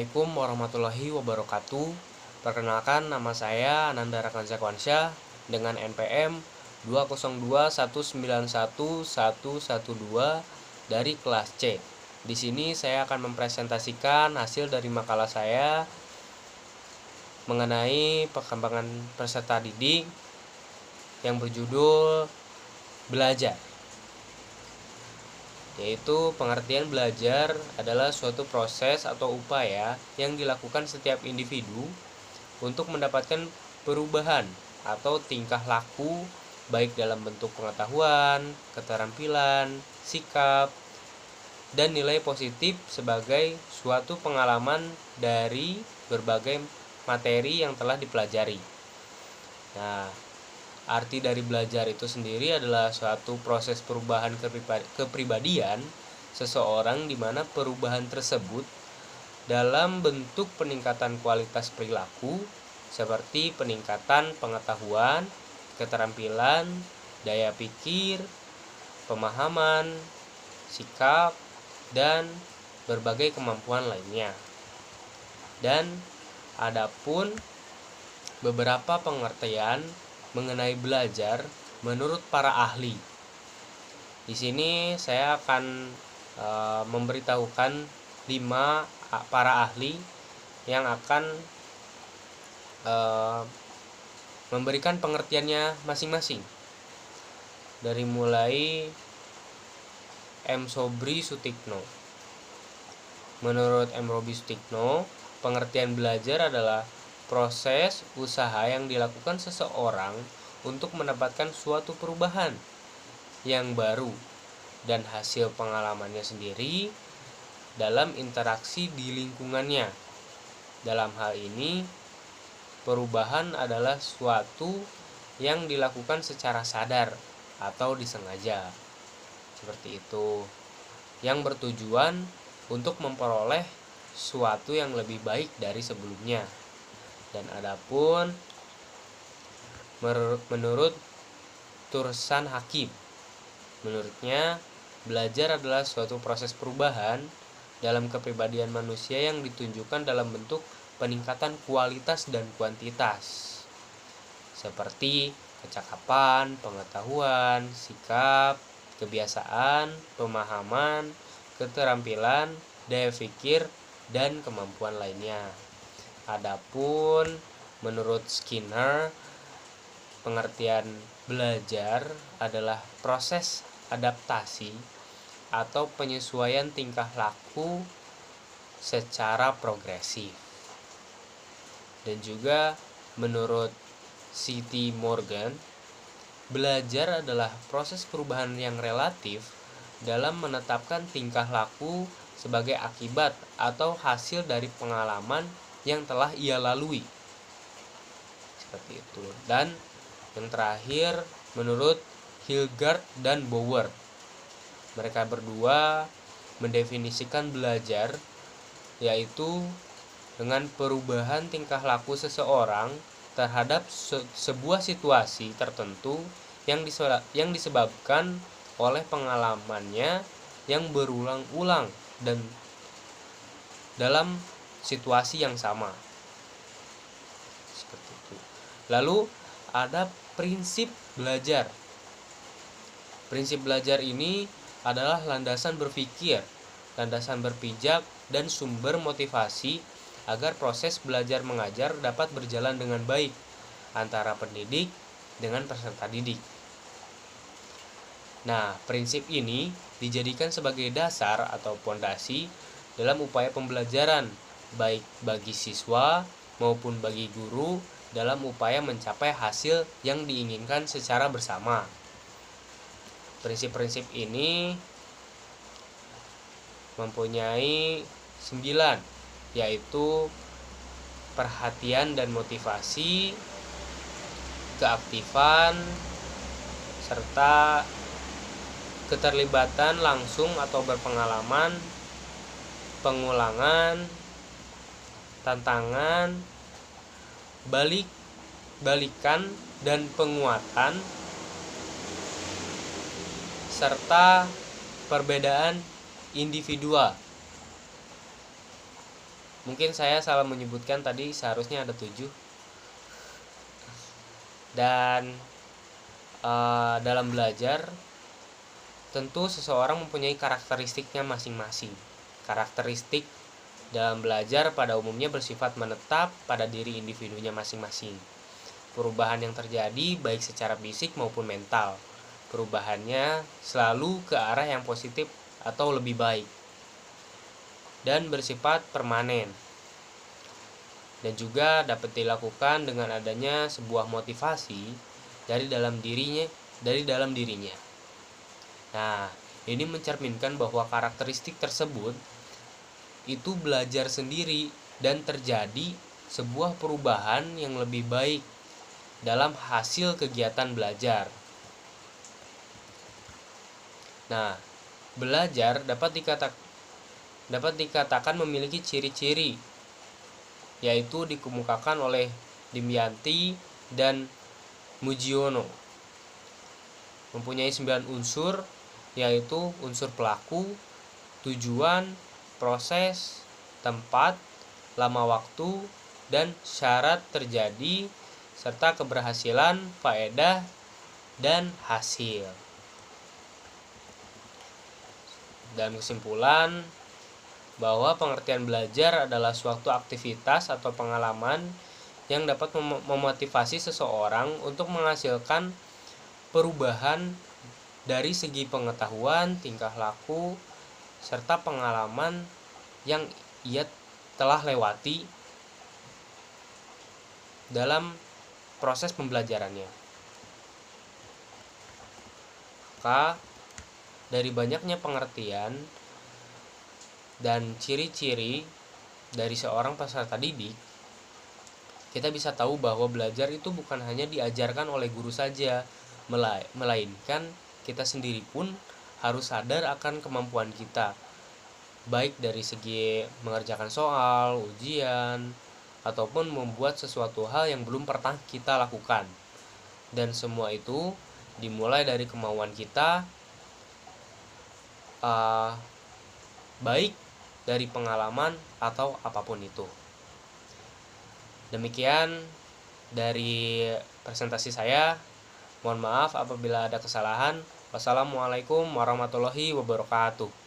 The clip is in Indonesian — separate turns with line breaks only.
Assalamualaikum warahmatullahi wabarakatuh. Perkenalkan, nama saya Ananda Rakansyah dengan NPM 202191112 dari kelas C. Di sini saya akan mempresentasikan hasil dari makalah saya mengenai perkembangan peserta didik yang berjudul Belajar. Yaitu pengertian belajar adalah suatu proses atau upaya yang dilakukan setiap individu untuk mendapatkan perubahan atau tingkah laku baik dalam bentuk pengetahuan, keterampilan, sikap, dan nilai positif sebagai suatu pengalaman dari berbagai materi yang telah dipelajari. Nah, arti dari belajar itu sendiri adalah suatu proses perubahan kepribadian seseorang di mana perubahan tersebut dalam bentuk peningkatan kualitas perilaku seperti peningkatan pengetahuan, keterampilan, daya pikir, pemahaman, sikap, dan berbagai kemampuan lainnya. Dan adapun beberapa pengertian mengenai belajar menurut para ahli. Di sini saya akan memberitahukan 5 para ahli yang akan memberikan pengertiannya masing-masing. Dari mulai M. Sobri Sutikno. Menurut M. Robi Sutikno, pengertian belajar adalah proses usaha yang dilakukan seseorang untuk mendapatkan suatu perubahan yang baru dan hasil pengalamannya sendiri dalam interaksi di lingkungannya. Dalam hal ini, perubahan adalah suatu yang dilakukan secara sadar atau disengaja. Seperti itu, yang bertujuan untuk memperoleh suatu yang lebih baik dari sebelumnya. Dan adapun menurut Tursan Hakim, menurutnya belajar adalah suatu proses perubahan dalam kepribadian manusia yang ditunjukkan dalam bentuk peningkatan kualitas dan kuantitas seperti kecakapan, pengetahuan, sikap, kebiasaan, pemahaman, keterampilan, daya pikir, dan kemampuan lainnya. Adapun menurut Skinner, pengertian belajar adalah proses adaptasi atau penyesuaian tingkah laku secara progresif. Dan juga menurut C.T. Morgan, belajar adalah proses perubahan yang relatif dalam menetapkan tingkah laku sebagai akibat atau hasil dari pengalaman yang telah ia lalui. Seperti itu. Dan yang terakhir menurut Hilgard dan Bauer, mereka berdua mendefinisikan belajar yaitu dengan perubahan tingkah laku seseorang terhadap sebuah situasi tertentu yang disebabkan oleh pengalamannya yang berulang-ulang dan dalam situasi yang sama. Seperti itu. Lalu ada prinsip belajar. Prinsip belajar ini adalah landasan berpikir, landasan berpijak, dan sumber motivasi agar proses belajar mengajar dapat berjalan dengan baik antara pendidik dengan peserta didik. Nah, prinsip ini dijadikan sebagai dasar atau pondasi dalam upaya pembelajaran baik bagi siswa maupun bagi guru dalam upaya mencapai hasil yang diinginkan secara bersama. Prinsip-prinsip ini mempunyai 9, yaitu perhatian dan motivasi, keaktifan, serta keterlibatan langsung atau berpengalaman, pengulangan, tantangan, balikan dan penguatan, serta perbedaan individual. Mungkin saya salah menyebutkan tadi, seharusnya ada 7. Dan dalam belajar tentu seseorang mempunyai karakteristiknya masing-masing. Karakteristik dalam belajar pada umumnya bersifat menetap pada diri individunya masing-masing. Perubahan yang terjadi baik secara fisik maupun mental, perubahannya selalu ke arah yang positif atau lebih baik dan bersifat permanen, dan juga dapat dilakukan dengan adanya sebuah motivasi dari dalam dirinya. Nah, ini mencerminkan bahwa karakteristik tersebut itu belajar sendiri dan terjadi sebuah perubahan yang lebih baik dalam hasil kegiatan belajar. Nah, belajar dapat dikatakan memiliki ciri-ciri, yaitu dikemukakan oleh Dimyanti dan Mujiono. Mempunyai 9 unsur, yaitu unsur pelaku, tujuan, proses, tempat, lama waktu, dan syarat terjadi, serta keberhasilan, faedah, dan hasil. Dan kesimpulan bahwa pengertian belajar adalah suatu aktivitas atau pengalaman yang dapat memotivasi seseorang untuk menghasilkan perubahan dari segi pengetahuan, tingkah laku, serta pengalaman yang ia telah lewati dalam proses pembelajarannya. Maka dari banyaknya pengertian dan ciri-ciri dari seorang peserta didik, kita bisa tahu bahwa belajar itu bukan hanya diajarkan oleh guru saja, melainkan kita sendiri pun harus sadar akan kemampuan kita, baik dari segi mengerjakan soal, ujian, ataupun membuat sesuatu hal yang belum pernah kita lakukan. Dan semua itu dimulai dari kemauan kita, baik dari pengalaman atau apapun itu. Demikian dari presentasi saya. Mohon maaf apabila ada kesalahan. Wassalamualaikum warahmatullahi wabarakatuh.